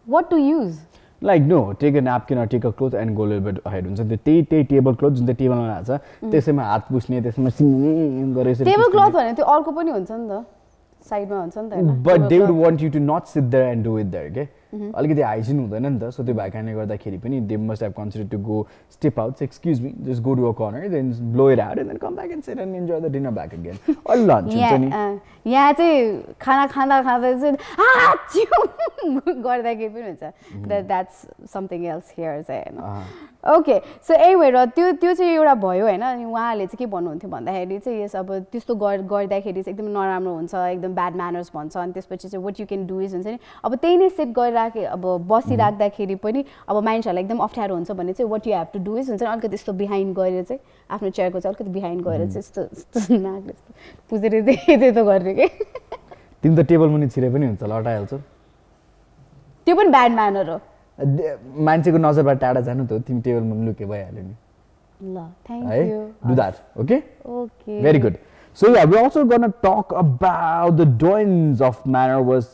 A: what to use
B: like no take a napkin or take a cloth and go a little bit ahead हुन्छ त्यही टेबल क्लथ जुन चाहिँ टेबलमा राख्छ त्यसैमा हात पुस्ने त्यसमा गरेर
A: टेबल क्लथ भने त्यो अर्को पनि हुन्छ नि त साइडमा हुन्छ नि त हैन
B: but they would want you to not sit there and do it there okay अलिकति हाइजिन हुँदैन नि त सो त्यो भएकाले गर्दाखेरि पनि they must have considered to go step out excuse me just go to a corner then blow it out and then come back and sit and enjoy the dinner back again or lunch हुन्छ नि
A: यहाँ चाहिँ खाना खाँदा चाहिँ गर्दाखेरि पनि हुन्छ द्याट्स समथिङ एल्स हियर चाहिँ हैन ओके सो एनिवे र त्यो चाहिँ एउटा भयो हैन अनि उहाँहरूले चाहिँ के भन्नुहुन्थ्यो भन्दाखेरि चाहिँ यस अब त्यस्तो गर्दाखेरि चाहिँ एकदम नराम्रो हुन्छ एकदम ब्याड म्यानर्स भन्छ अनि त्यसपछि चाहिँ what you can do is हुन्छ नि अब त्यही नै सेट गरिराखे अब बसिराख्दाखेरि पनि अब मान्छेहरूलाई एकदम अप्ठ्यारो हुन्छ भने चाहिँ what you have to do is हुन्छ नि अलिकति त्यस्तो बिहाइन्ड गएर चाहिँ आफ्नो चेयरको चाहिँ अलिकति बिहाइन्ड गएर चाहिँ यस्तो नाकले यस्तो पुजेर त्यस्तो गर्ने के
B: तिमी त टेबल मुनि छिरे पनि हुन्छ लटाइहाल्छौ
A: त्यो पनि ब्याड म्यानर हो
B: मान्छेको नजरबाट टाढा जानु त तिमी टेबल मुनि लुके भइहाल्यो नि
A: ल thank you
B: do that okay
A: okay
B: very good so yeah we're also going to talk about the doings of manner was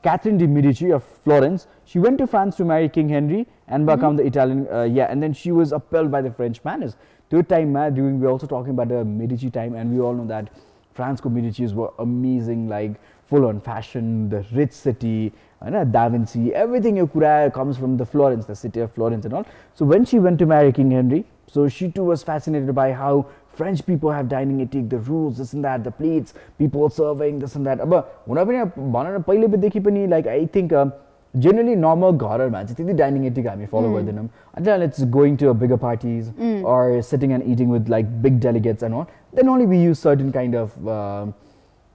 B: Catherine de Medici of Florence. She went to France to marry King Henry and become the Italian and then she was upheld by the French manners. That time we're also talking about the Medici time and we all know that France Medicis were amazing, like full on fashion, the rich city, Da Vinci, everything you could comes from the Florence, the city of Florence and all. So when she went to marry King Henry, so she too was fascinated by how French people have dining ethic, the rules, this and that, the plates, people serving, this and that. Like I think generally normal घरहरुमा चाहिँ त्यति dining attic हामी follow गर्दैनौं until it's going to a bigger parties or sitting and eating with like big delegates and all, then only we use certain kind of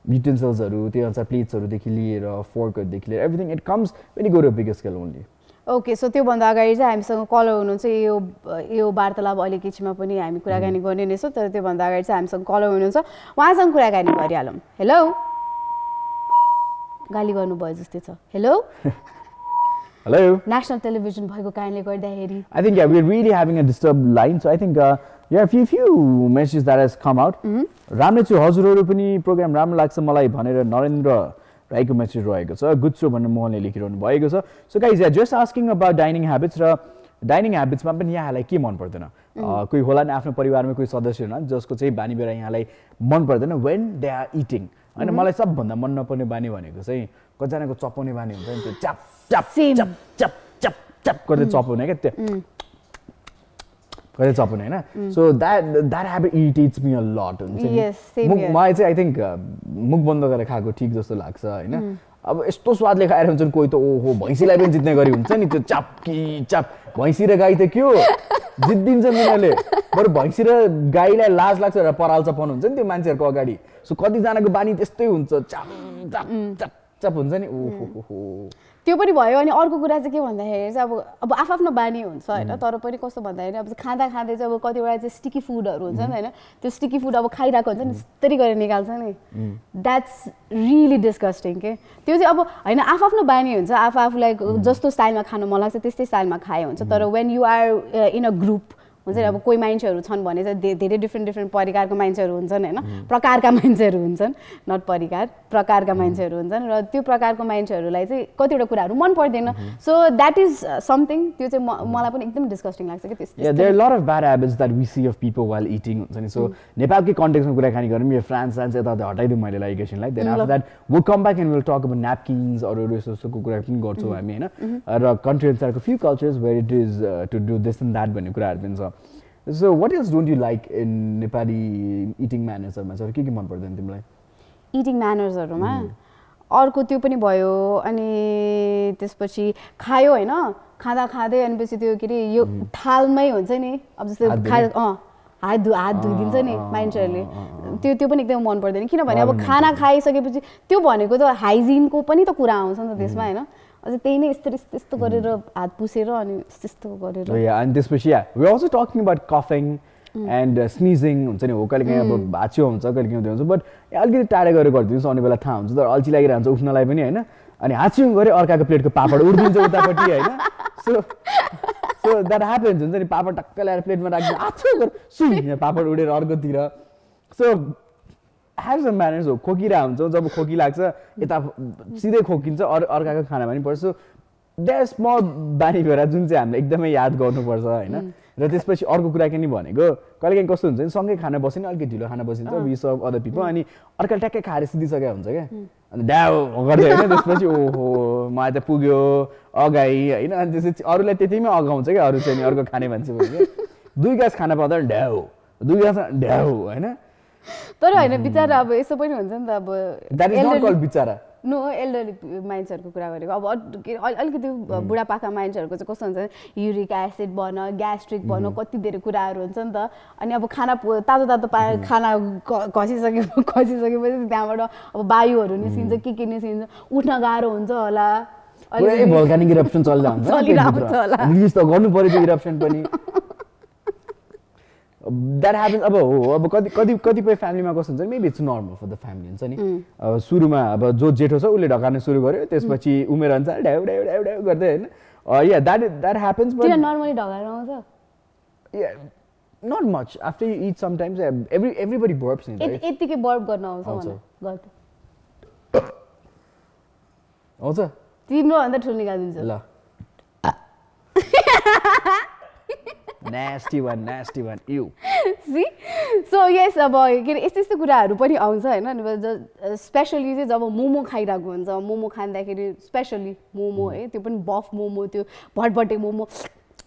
B: utensils हरु त्यो अनुसार plates हरु देखि लिएर fork हरु देखि लिएर everything it comes when you go to a bigger scale only.
A: Okay so त्यो भन्दा अगाडि चाहिँ हामीसँग कलर हुनुहुन्छ यो वार्तालाप अहिले किछिमा पनि हामी कुराकानी गर्ने नै छौं तर त्यो भन्दा अगाडि चाहिँ हामीसँग कलर हुनुहुन्छ उहाँसँग कुराकानी गरिहालौं हेलो गाली गर्नु भयो जस्तै छ हेलो
B: Hello.
A: National television भएको कारणले गर्दाखेरि
B: I think yeah we're really having a disturbed line so I think yeah few messages that has come out. राम्रो छु हजुरहरु पनि प्रोग्राम राम्रो लाग्छ मलाई भनेर नरेन्द्र राईको मेसेज रहेको छ गुड शो भन्ने मोहनले लेखिरहनु भएको छ so guys yeah just asking about dining habits र डाइनिङ ह्याबिट्समा पनि यहाँलाई के मन पर्दैन कोही होला नि आफ्नो परिवारमा कोही सदस्य हुनुहुन्छ जसको चाहिँ बानी बेरा यहाँलाई मन पर्दैन when they are eating हैन मलाई सबभन्दा मन नपर्ने बानी भनेको चाहिँ कतिजनाको चपाउने बानी हुन्छ नि त्यो च्याप च्याप च्याप च्याप च्याप च्याप गर्दै चपाउने के त्यो गर्दै चपाउने हैन so that habit irritates me a lot हुन्छ नि
A: yes same here
B: मलाई चाहिँ I think मुख बन्द गरेर खाएको ठीक जस्तो लाग्छ हैन अब यस्तो स्वादले खाएर हुन्छन् कोही त ओहो भैँसीलाई पनि जित्ने गरी हुन्छ नि त्यो चापकी चाप भैँसी र गाई त के हो जित्दिन्छ उनीहरूले बरु भैँसी र गाईलाई लाज लाग्छ र पराल्छपन हुन्छ नि त्यो मान्छेहरूको अगाडि सो कतिजनाको बानी त्यस्तै हुन्छ चाप चाप चाप चाप हुन्छ नि ओहो
A: त्यो पनि भयो अनि अर्को कुरा चाहिँ के भन्दाखेरि चाहिँ अब आफ्नो बानी हुन्छ होइन तर पनि कस्तो भन्दाखेरि अब खाँदा खाँदै चाहिँ अब कतिवटा चाहिँ स्टिकी फुडहरू हुन्छ नि होइन त्यो स्टिकी फुड अब खाइरहेको हुन्छ नि यस्तरी गरेर निकाल्छ नि द्याट्स रियली डिस्गस्टिङ के त्यो चाहिँ अब होइन आफ्नो बानी हुन्छ आफूलाई जस्तो स्टाइलमा खानु मन लाग्छ त्यस्तै स्टाइलमा खाए हुन्छ तर when you are in a group हुन्छ नि अब कोही मान्छेहरू छन् भने चाहिँ धेरै डिफ्रेन्ट परिकारको मान्छेहरू हुन्छन् होइन प्रकारका मान्छेहरू हुन्छन् नट परिकार प्रकारका मान्छेहरू हुन्छन् र त्यो प्रकारको मान्छेहरूलाई चाहिँ कतिवटा कुराहरू मन पर्दैन सो द्याट इज समथिङ त्यो चाहिँ मलाई पनि एकदम डिस्कस्टिङ लाग्छ कि त्यस्तो
B: there are lot of bad habits that we see of people while eating हुन्छ नि सो नेपालकै कन्टेक्स्टमा कुराकानी गरौँ यो फ्रान्स यता हटाइदिउँ मैले लाइक एकछिनलाई then after that will come back and will talk about napkins अरू यस्तोको कुरा पनि गर्छौँ हामी होइन र कन्ट्री अनुसारको few cultures where it is to do this and that भन्ने कुराहरू पनि छ So what else don't you like in Nepali eating manners हरूमा चाहिँ के मन पर्दैन तिमीलाई
A: eating manners हरूमा अर्को त्यो पनि भयो अनि त्यसपछि खायो हैन खाँदा खाँदै अनि पछि त्यो के रे यो थालमै हुन्छ नि अब जस्तै हात धुइदिन्छ नि मान्छेहरूले त्यो पनि एकदम मन पर्दैन किनभने अब खाना खाइसकेपछि त्यो भनेको त हाइजिनको पनि त कुरा आउँछ नि त त्यसमा हैन अझ त्यही नै यस्तो गरेर हात पुसेर अनि त्यस्तो गरेर
B: अनि त्यसपछि we are also talking about कफिङ एन्ड स्निजिङ हुन्छ नि हो कहिले काहीँ अब भाँच्यो हुन्छ कहिले काहीँ हुन्छ बट अलिकति टाढा गएर गरिदिनुहोस् आउने बेला थाहा हुन्छ तर अल्छी लागिरहन्छ उठ्नलाई पनि होइन अनि हाँच्यौँ गऱ्यो अर्काको प्लेटको पापड उड्दिन्छ उतापट्टि होइन सो द्याट ह्यापन्स हुन्छ नि पापड टक्क ल्याएर प्लेटमा राख्दिन्छ आछो गर सुई पापड उडेर अर्कोतिर सो have some manners हो खोकिरा हुन्छ जब खोकी लाग्छ यता सिधै खोकिन्छ अर्काको खाना पनि पर्छ सो देयर स्मल बानी बेहोरा जुन चाहिँ हामीले एकदमै याद गर्नुपर्छ होइन र त्यसपछि अर्को कुरा के नि भनेको कहिलेकाहीँ कस्तो हुन्छ नि सँगै खाना बस्यो नि अलिकति ढिलो खाना बसिन्छ वी सर्भ अदर पिपल अनि अर्काले ट्याक्कै खाएर सिधिसकेको हुन्छ क्या अनि ड्याउ गर्दै होइन त्यसपछि ओहो मलाई त पुग्यो अगाइ होइन अनि त्यसपछि अरूलाई त्यतिमै अगाउँछ क्या अरू चाहिँ नि अर्को खाने मान्छे पनि दुई गाँस खाना पाउँदा ड्याउ दुई गाँस ड्याउ होइन
A: तर हैन बिचारा अब यसो पनि हुन्छ नि त अब
B: द्याट इज नट कॉल्ड बिचारा
A: नो एल्डरली मान्छेहरुको कुरा गरेको अब अलिकति बुढापाका मान्छेहरुको चाहिँ कस्तो हुन्छ युरिक एसिड बन ग्यास्ट्रिक बन कति धेरै कुराहरु हुन्छ नि त अनि अब खाना तातो खाना खसिसकेपछि त्यहाँबाट अब वायुहरु निस्किन्छ के निस्किन्छ उठ्न गाह्रो हुन्छ होला
B: पुरै भल्कानिक इरप्सन चलिरहेको होला रिलिज त गर्नु पर्यो त्यो इरप्सन पनि that happens अब कतिपय फ्यामिलीमा कस्तो हुन्छ maybe it's normal for the family हुन्छ नि अब सुरुमा अब जो जेठो छ उसले ढकार्न सुरु गर्यो त्यसपछि उमेर अनुसार ढ्याउ ढ्याउ ढ्याउ ढ्याउ गर्दै हैन या that happens but
A: नर्मली ढकार्न आउँछ
B: yeah not much after you eat sometimes everybody burps in right
A: यतिकै बर्प गर्न आउँछ मलाई गर्छ
B: आउँछ
A: तिम्रो भन्दा ठुलो निकाल्दिन्छ
B: ल nasty one ew
A: see so yes अब के यस्तो कुराहरु पनि आउँछ हैन स्पेशली चाहिँ जब मोमो खाइराको हुन्छ मोमो खाँदाखेरि स्पेशली मोमो है त्यो पनि बफ मोमो त्यो भटभटे मोमो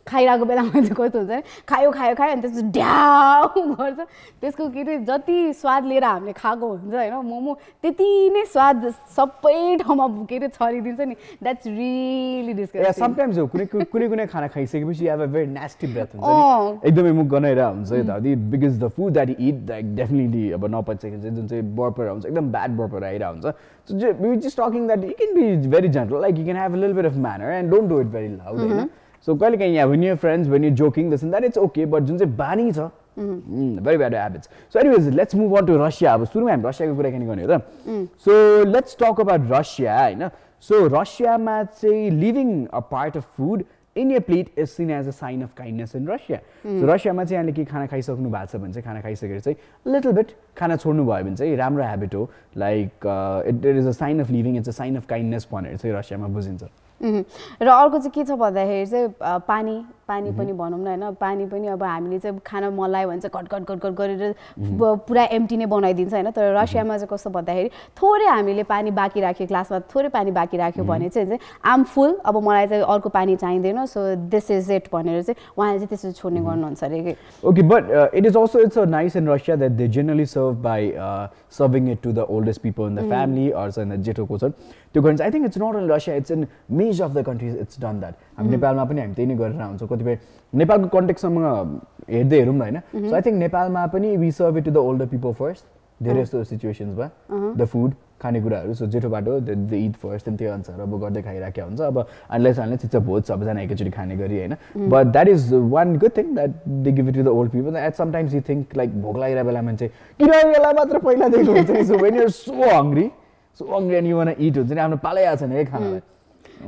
A: खाइराको बेलामा चाहिँ कस्तो हुन्छ खायो अनि त्यसपछि ढ्याउ गर्छ त्यसको के रे जति स्वाद लिएर हामीले खाएको हुन्छ हैन मोमो त्यति नै स्वाद सबै ठाउँमा के रे छरिदिन्छ नि द्याट्स रियली डिस्कस्टिङ
B: समटाइम्स हो कुनै खाना खाइसकेपछि you have a very nasty breath हुन्छ नि एकदमै मुख गनाइरा हुन्छ यताउति because the food that you eat like definitely अब नपचिसकेको चाहिँ जुन चाहिँ बर्पर आउँछ एकदम ब्याड बर्पर आइरा हुन्छ so we just talking that you can be very gentle like you can have a little bit of manner and don't do it very loud हैन So कहिलेकाहीँ when you're friends, when you're joking, this and that, it's okay. But जुन चाहिँ बानी छ, very bad habits. So anyways, let's move on to Russia. अब सुरुमा हामी रसियाको कुरा किन गर्ने हो त? So let's talk about Russia, हैन? So Russiaमा चाहिँ leaving a part of food in your plate is seen as a sign of kindness in Russia. So Russiaमा चाहिँ यहाँले के खाना खाइसक्नु भएको छ भने चाहिँ खाना खाइसकेर चाहिँ little bit खाना छोड्नु भयो भने चाहिँ राम्रो habit हो. Like it is a sign of leaving, it's a sign of kindness भनेर चाहिँ रसियामा बुझिन्छ.
A: र अर्को चाहिँ के छ भन्दाखेरि चाहिँ पानी पनि भनौँ न हैन पानी पनि अब हामीले चाहिँ खान मन लाग्यो भने चाहिँ घट गरेर पुरा एम्प्टी नै बनाइदिन्छ हैन तर रसियामा चाहिँ कस्तो भन्दाखेरि थोरै हामीले पानी बाँकी राख्यो ग्लासमा थोरै पानी बाँकी राख्यो भने चाहिँ आम फुल अब मलाई चाहिँ अर्को पानी चाहिँदैन सो दिस इज इट भनेर चाहिँ उहाँले चाहिँ त्यसरी छोड्ने गर्नुहुन्छ अरे के
B: okay but it is also it's nice in Russia that they generally serve by serving it to the oldest people in the family or in the जेठो को छ त्यो गर्छ I think it's not in Russia it's in major of the countries it's done that हामी नेपालमा पनि हामी त्यही नै गरेर आउँछौँ कतिपय नेपालको कन्टेक्स्टसँग हेर्दै हेरौँ न हैन सो I think नेपालमा पनि we serve it to the older people first धेरै जस्तो सिचुएसन्समा the food खानेकुराहरू सो जेठो बाटो they eat first and त्यो अनुसार अब गर्दै खाइराखेका हुन्छ अब unless it's a भोज सबैजना एकैचोटि खाने गरी हैन but that is one good thing that they give it to the old people and sometimes you think like भोक लागिरहेको बेला मान्छे किन यसलाई मात्र पहिला दिएको हुन्छ नि so when you're so hungry and you want to eat हुन्छ नि आफ्नो पालै आछ नि खानालाई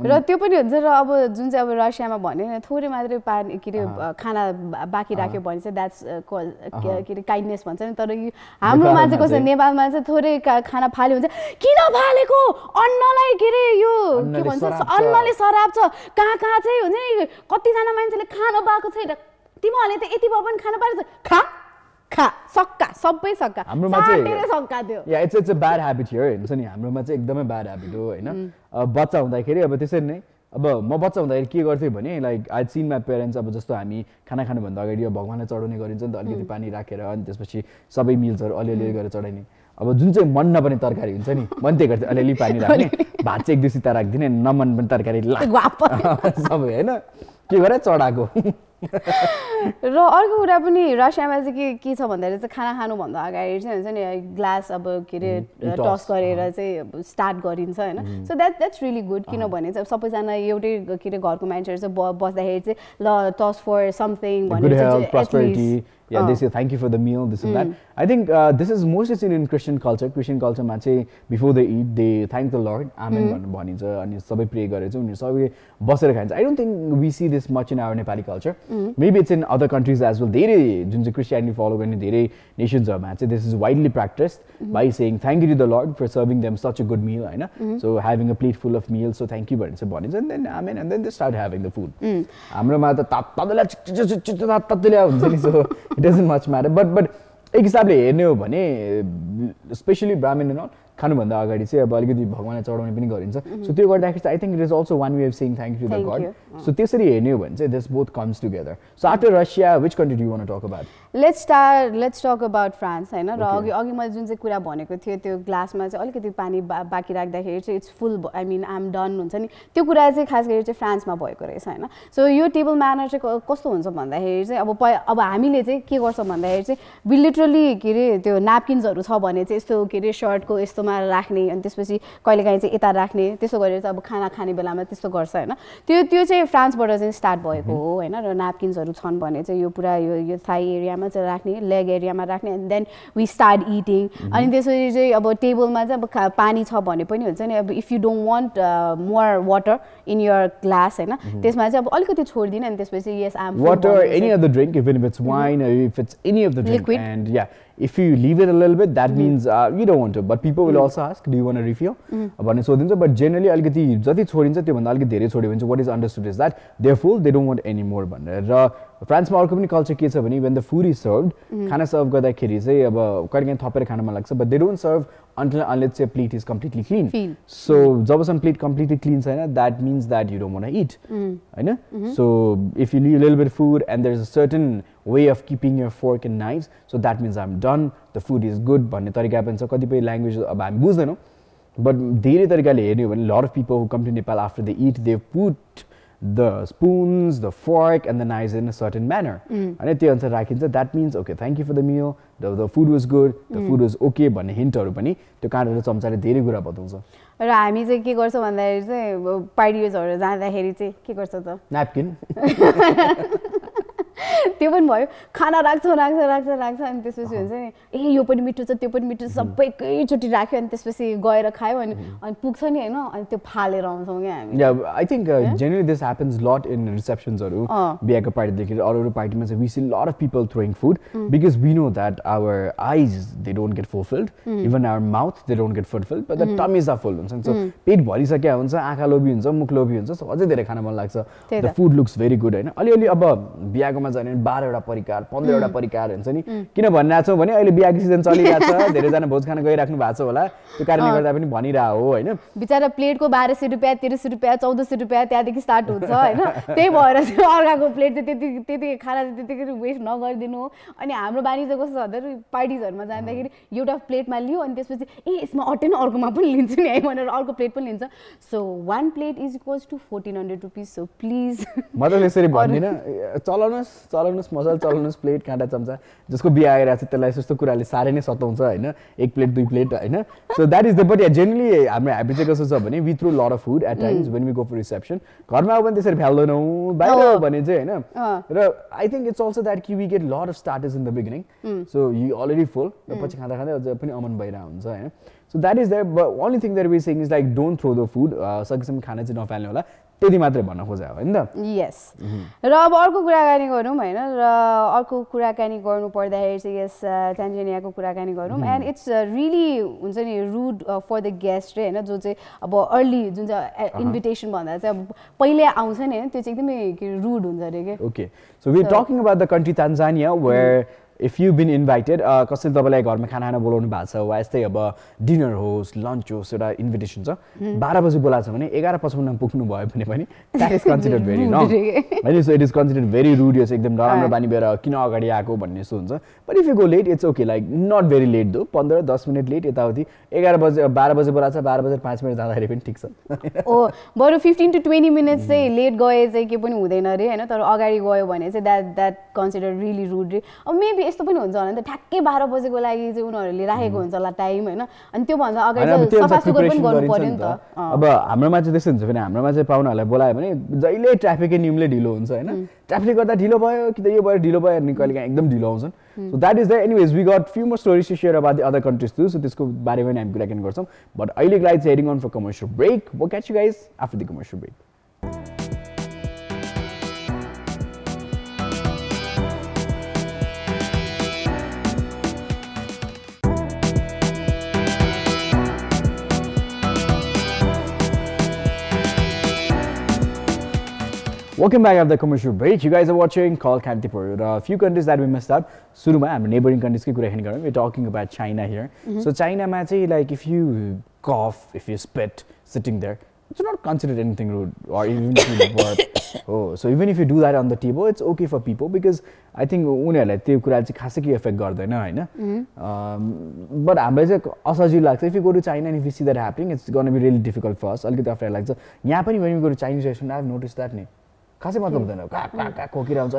A: र त्यो पनि हुन्छ र अब जुन चाहिँ अब रसियामा भन्यो नि थोरै मात्रै पानी के अरे खाना बाँकी राख्यो भने चाहिँ द्याट्स के अरे काइन्डनेस भन्छ नि तर हाम्रोमा चाहिँ कस्तो नेपालमा चाहिँ थोरै खाना फाल्यो भने चाहिँ किन फालेको अन्नलाई के अरे यो के भन्छ अन्नले सराप छ कहाँ चाहिँ हुन्छ नि कतिजना मान्छेले खान पाएको छैन तिमीहरूले त यति भयो पनि खान पाएको खा सक्का सबै सक्का
B: हाम्रोमा चाहिँ
A: सक्का थियो
B: या it's a bad habit here हुन्छ नि हाम्रोमा चाहिँ एकदमै ब्याड ह्याबिट हो हैन बच्चा हुँदाखेरि अब त्यसरी नै अब म बच्चा हुँदाखेरि के गर्थेँ भने like I seen my parents अब जस्तो हामी खाना खानुभन्दा अगाडि भगवानलाई चढाउने गरिन्छ नि त अलिकति पानी राखेर अनि त्यसपछि सबै मिल्सहरू अलिअलि गरेर चढाइने अब जुन चाहिँ मन नपर्ने तरकारी हुन्छ नि मन त्यही गर्थेँ अलिअलि पानी राख्ने भात चाहिँ एक दुई सिता राखिदिने नमन पनि तरकारी सबै होइन के गरेर चढाएको
A: र अर्को कुरा पनि रसियामा चाहिँ के छ भन्दाखेरि चाहिँ खाना खानुभन्दा अगाडि चाहिँ हुन्छ नि ग्लास अब के अरे टस गरेर चाहिँ स्टार्ट गरिन्छ होइन सो द्याट्स रियली गुड किनभने चाहिँ सबैजना एउटै के अरे घरको मान्छेहरू चाहिँ बस्दाखेरि चाहिँ ल टस फर समथिङ भनेर
B: yeah they say thank you for the meal this and that I think this is mostly seen in Christian culture ma chai before they eat they thank the Lord amen bhanincha ani sabai pray gare chai unharu sabai basera khन्छ I don't think we see this much in our Nepali culture maybe it's in other countries as well धेरै जुन चाहिँ Christianity follow गर्ने धेरै nations-हरुमा चाहिँ this is widely practiced by saying thank you to the Lord for serving them such a good meal हैन so having a plate full of meal so thank you भनिन्छ and then amen and then they start having the food हाम्रोमा त ततले ततले हुन्छ नि so it doesn't much matter but एक हिसाबले हेर्ने हो भने स्पेशली ब्राह्मण एन्ड अल खानुभन्दा अगाडि चाहिँ अब अलिकति भगवानलाई चढाउने पनि गरिन्छ सो त्यो गर्दाखेरि चाहिँ I think it is also one way of saying thank you to the god so त्यसरी हेर्ने हो भने चाहिँ this both comes together so after Russia which country do you want to talk about
A: let's talk about France हैन र अघि मैले जुन चाहिँ कुरा भनेको थिएँ त्यो ग्लासमा चाहिँ अलिकति पानी बाँकी राख्दाखेरि चाहिँ it's full I mean I am done हुन्छ नि त्यो कुरा चाहिँ खास गरी चाहिँ फ्रान्समा भएको रहेछ हैन सो यो टेबल म्यानर चाहिँ कस्तो हुन्छ भन्दाखेरि चाहिँ अब हामीले चाहिँ के गर्छौँ भन्दाखेरि चाहिँ वि लिटरली के अरे त्यो न्यापकिन्सहरू छ भने चाहिँ यस्तो के अरे सर्टको यस्तोमा राख्ने अनि त्यसपछि कहिलेकाहीँ चाहिँ यता राख्ने त्यसो गरेर चाहिँ अब खाना खाने बेलामा त्यस्तो गर्छ हैन त्यो चाहिँ फ्रान्सबाट चाहिँ स्टार्ट भएको हो हैन र न्यापकिन्सहरू छन् भने चाहिँ यो पुरा यो थाई एरियामा चाहिँ राख्ने लेग एरियामा राख्ने and then we start eating अनि त्यसरी चाहिँ अब टेबलमा चाहिँ अब पानी छ भने पनि हुन्छ नि अब if you don't want more water in your glass हैन त्यसमा चाहिँ अब अलिकति छोडिदिने अनि त्यसपछि yes I am
B: water any other drink even if it's wine or if it's any of the drink and yeah if you leave it a little bit that means you don't want to but people will also ask do you want a refill भन्ने सोधिन्छ but generally अलिकति जति छोडिन्छ त्यो भन्दा अलिकति धेरै छोड्यो भने चाहिँ what is understood is that they're full they don't want any more भनेर र फ्रान्समा अर्को पनि कल्चर के छ भने when the food is served खाना सर्भ गर्दाखेरि चाहिँ अब कहिलेकाहीँ थपेर खान मन लाग्छ but they don't serve unless your plate is completely clean so जबसम्म plate completely clean छैन that means that you don't want to eat हैन so if you leave a little bit of food and there's a certain way of keeping your fork and knives so that means I'm done the food is good भन्ने तरिका पनि छ कतिपय language अब हामी बुझ्दैनौँ but धेरै तरिकाले हेर्ने हो भने lot of people who come to Nepal after they eat they put the spoons, the fork and the knives in a certain manner. And त्यो अनुसार राखिन्छ that means okay thank you for the meal the food was good the food was okay भन्ने हिन्टहरू पनि त्यो काँडा र चम्चाले धेरै कुरा बताउँछ
A: र हामी चाहिँ के गर्छौँ भन्दाखेरि चाहिँ पार्टीजहरू जाँदाखेरि चाहिँ के गर्छ त
B: न्यापकिन
A: त्यो पनि भयो खाना राख्छ अनि त्यसपछि हुन्छ नि ए यो पनि मिठो छ त्यो पनि मिठो छ सबै एकैचोटि राख्यो अनि त्यसपछि गएर खायो अनि पुग्छ नि हैन अनि त्यो फालेर आउँछौँ क्या हामी
B: I think generally this happens lot in receptions haru bihaको party अरू पार्टीमा चाहिँ we see a lot of people throwing food because we know that our eyes they don't get fulfilled even our mouth they don't get fulfilled but the tummies are full हुन्छ so पेट भरिसक्या हुन्छ आँखा लोभी हुन्छ मुख लोभी हुन्छ अझै धेरै खान मन लाग्छ the food looks very good हैन अलि अब बिहाकोमा जाने 12 वटा परिकार 15 वटा परिकार हुन्छ नि किन भनिरा छौ भने अहिले बिहाको सिजन चलिरहेको छ धेरै जना भोज खान गइराख्नु भएको छ होला त्यो कारणले गर्दा पनि भनिरा हो हैन
A: बिचारा प्लेटको 1200 रुपैयाँ 1300 रुपैयाँ 1400 रुपैयाँ त्यहाँदेखि स्टार्ट हुन्छ हैन त्यही भएर चाहिँ अर्काको प्लेट चाहिँ त्यति खाना चाहिँ त्यतिकै वेस्ट नगरिदिनु अनि हाम्रो बानी चाहिँ कस्तो भन्दा पार्टीजहरुमा जाँदाखेरि एउटा प्लेटमा लियो अनि त्यसपछि ए यसमा अटेन अर्कोमा पनि लिन्छु नि है भनेर अर्को प्लेट पनि लिन्छ so one plate is equals to 1400 rupees so please
B: म त यसरी भन्दिन चलाउनुस् मजाले चलाउनुस् प्लेट काँटा चम्चा जसको बिहा आइरहेछ त्यसलाई त्यस्तो कुराले सारै नै सताउँछ हैन एक प्लेट दुई प्लेट हैन so that is the but generally हाम्रो ह्याबिट चाहिँ कस्तो छ भने we throw lot of food at times when we go for reception घरमा आउ पनि त्यसरी फ्याल्दैनौ बाहिर भने चाहिँ हैन र I think it's also that कि we get lot of starters in the beginning so you already full र पछि खाँदा खाँदै अझ पनि अमन भइरा हुन्छ हैन so that is there but only thing that we saying is like don't throw the food सकेसम्म खाना चाहिँ नफाल्ने होला त्यति मात्रै भन्न खोजे हो हैन त
A: यस र अब अर्को कुराकानी गरौँ हैन र अर्को कुराकानी गर्नु पर्दाखेरि चाहिँ यस टान्जानियाको कुराकानी गरौँ एन्ड इट्स रियली हुन्छ नि रुड फर द गेस्ट रे हैन जो चाहिँ अब अर्ली जुन चाहिँ इन्भिटेसन भन्दा चाहिँ अब पहिले आउँछ नि हैन त्यो चाहिँ एकदमै रुड हुन्छ रे के
B: okay so we are talking about the country Tanzania where if you've been invited कसैले तपाईलाई घरमा खाना खान बोलाउनु भएको छ वा यस्तै अब डिनर होस् लन्च होस् एउटा इन्भिटेसन छ 12 बजे बोलाएको छ भने 11:55 मा पुग्नु भयो भने पनि that is considered very wrong हैन so it is considered very rude यो चाहिँ एकदम नराम्रो बानी भएर किन अगाडि आको भन्ने जस्तो हुन्छ but if you go late it's okay like not very late though 15-10 minute late यताउति 11 बजे 12 बजे बोलाएको छ 12:05 जाँदाखेरि पनि ठीक छ
A: ओ बरु 15 to 20 मिनेट्स चाहिँ लेट गए चाहिँ के पनि हुँदैन रे हैन तर अगाडि गयो भने चाहिँ that considered really rude रे अब मेबी यस्तो पनि हुन्छ होला नि त ठ्याक्कै 12 बजेको लागि चाहिँ उनीहरुले राखेको हुन्छ होला टाइम हैन अनि त्यो भन्दा अगाडि सफा सुग्घर पनि गर्नु पर्यो नि त
B: अब हाम्रोमा चाहिँ त्यस्तो हुन्छ भने हाम्रोमा चाहिँ पाहुनाहरुलाई बोलायो भने जहिले ट्राफिकै नियमले ढिलो हुन्छ हैन ट्राफिक गर्दा ढिलो भयो कि त यो भयो ढिलो भयो अनि कहिलेकाहीँ एकदम ढिलो आउँछन् so that is the anyways we got few more stories to share about the other countries too so त्यसको बारेमा नि हामी कुराकानी गर्छौं बट अहिलेको लागि चाहिँ heading on for commercial break we'll catch you guys after the commercial break. Welcome back after the commercial break. You guys are watching Call Kantipur. There are a few countries that we missed out. Suruma, I'm neighboring countries ki kura garau. We're talking about China here. So China ma chai like if you cough, if you spit sitting there, it's not considered anything rude or even if you burp. Oh, so even if you do that on the table, it's okay for people because I think उनीहरुलाई त्यो कुरा चाहिँ खासै के effect गर्दैन हैन but हामीलाई चाहिँ असजिलो लाग्छ if you go to China and if you see that happening it's going to be really difficult for us अलिकति अप्ठ्यारो लाग्छ यहाँ पनि when you go to Chinese restaurant I've noticed that नि खासै मतलब हुँदैन का कोकिरा हुन्छ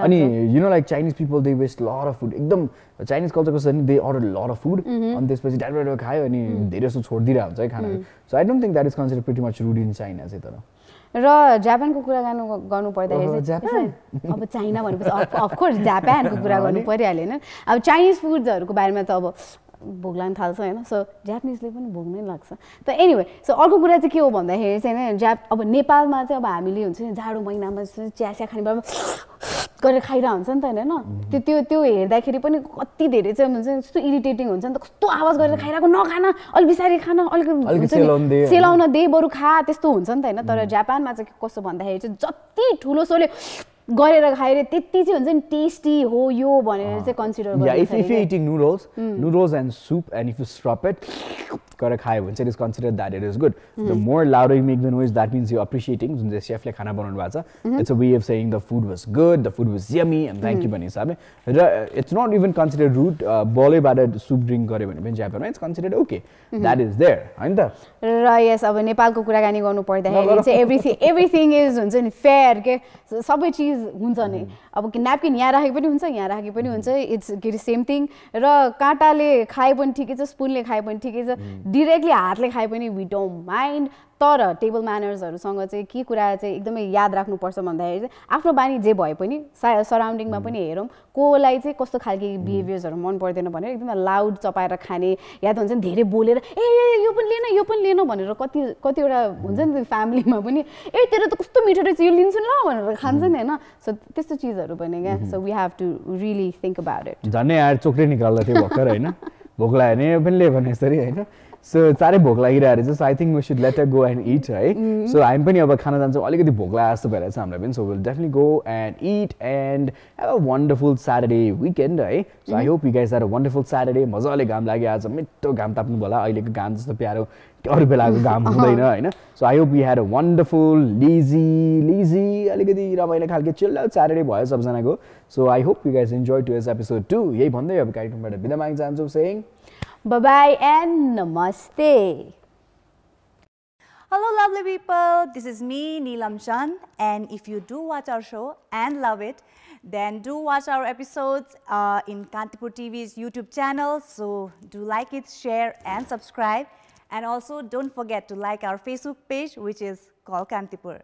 B: अनि you know like Chinese people they waste a lot of food एकदम Chinese culture कस्तो नि they order a lot of food अनि त्यसपछि डाइरेक्ट खायो अनि धेरै जस्तो छोड्दिरा हुन्छ है खाना so I don't think that is considered pretty much rude in China चाहिँ तर
A: र जापानको कुरा गर्नु पर्दाखेरि चाहिँ अब चाइना भनेपछि अफ कोर्स जापानको कुरा गर्नु परिहाल्यो हैन अब चाइनिज फुड्सहरुको बारेमा त अब भोग लाग्न थाल्छ हैन सो जापानिजले पनि भोग नै लाग्छ त एनीवे सो अर्को कुरा चाहिँ के हो भन्दाखेरि चाहिँ हैन अब नेपालमा चाहिँ अब हामीले हुन्छ नि जाडो महिनामा चिया खाने बेलामा गरेर खाइरा हुन्छ नि त हैन त्यो हेर्दाखेरि पनि कति धेरै चाहिँ हुन्छ जस्तो इरिटेटिङ हुन्छ नि त कस्तो आवाज गरेर खाइराको नखाना अलि बिसारी खाना अलि सेलाउन दे बरु खा त्यस्तो हुन्छ नि त हैन तर जापानमा चाहिँ कस्तो भन्दाखेरि चाहिँ जति ठुलो सोले गरेर खाएर त्यति चाहिँ हुन्छ नि टेस्टी हो यो भनेर चाहिँ कन्सिडर गर्छ
B: if you're eating noodles and soup and if you slurp it गरेर खायो भने चाहिँ it is considered that it is good the more louder you make the noise that means you're appreciating जुन चाहिँ शेफले खाना बनाउनु भएको छ it's a way of saying the food was good the food was yummy and thank you भन्ने हिसाबले र it's not even considered rude बोलेबाट soup drink गर्यो भने पनि जापानमा it's considered okay that is there हैन त
A: र यस अब नेपालको कुराकानी गर्नु पर्दाखेरि चाहिँ everything is हुन्छ नि फेयर के सबै चीज हुन्छ नि अब न्यापकिन यहाँ राखेको पनि हुन्छ यहाँ राखेको पनि हुन्छ इट्स के सेम थिङ र काँटाले खाए पनि ठिकै छ स्पुनले खाए पनि ठिकै छ डाइरेक्टली हातले खाए पनि वी डोन्ट माइन्ड तर टेबल म्यानर्सहरुसँग चाहिँ के कुरा चाहिँ एकदमै याद राख्नुपर्छ भन्दाखेरि चाहिँ आफ्नो बानी जे भए पनि सराउन्डिङमा पनि हेरौँ कोलाई चाहिँ कस्तो खालको बिहेभियर्सहरु मन पर्दैन भनेर एकदमै लाउड चपाएर खाने या त हुन्छ नि धेरै बोलेर ए यो पनि लिएन भनेर कतिवटा हुन्छ नि फ्यामिलीमा पनि ए तेरो त कस्तो मिठो रहेछ यो लिन्छु ल भनेर खान्छ नि हैन सो त्यस्तो चीजहरु पनि क्या so we have to really think about it
B: झन् यार चोक्लेट निकाल्दा थियो भर्खर हैन भोक लाग्यो भने पनि ले भने यसरी हैन सो साह्रै भोक लागिरहेको रहेछ so I think we should let go and eat है सो हामी पनि अब खाना जान्छौँ अलिकति भोक लाग्यो जस्तो भइरहेछ हामीलाई पनि so will definitely go and eat and have a wonderful Saturday weekend है so I hope you guys are a wonderful Saturday मजाले घाम लाग्यो आज मिठो घाम ताप्नु होला अहिलेको घाम जस्तो प्यारो अरू बेलाको घाम हुँदैन होइन so I hope you had a wonderful lazy अलिकति रमाइलो खालको चिल आउट स्याटरडे भयो सबजनाको so I hope you guys enjoy to episode 2 यही भन्दै अब कार्यक्रमबाट बिदा माग्न चाहन्छु सेङ
A: Bye-bye and namaste.
F: Hello lovely people, this is me Neelam Chand, and if you do watch our show and love it, then do watch our episodes in Kantipur TV's YouTube channel. So do like it, share and subscribe, and also don't forget to like our Facebook page which is Call Kantipur.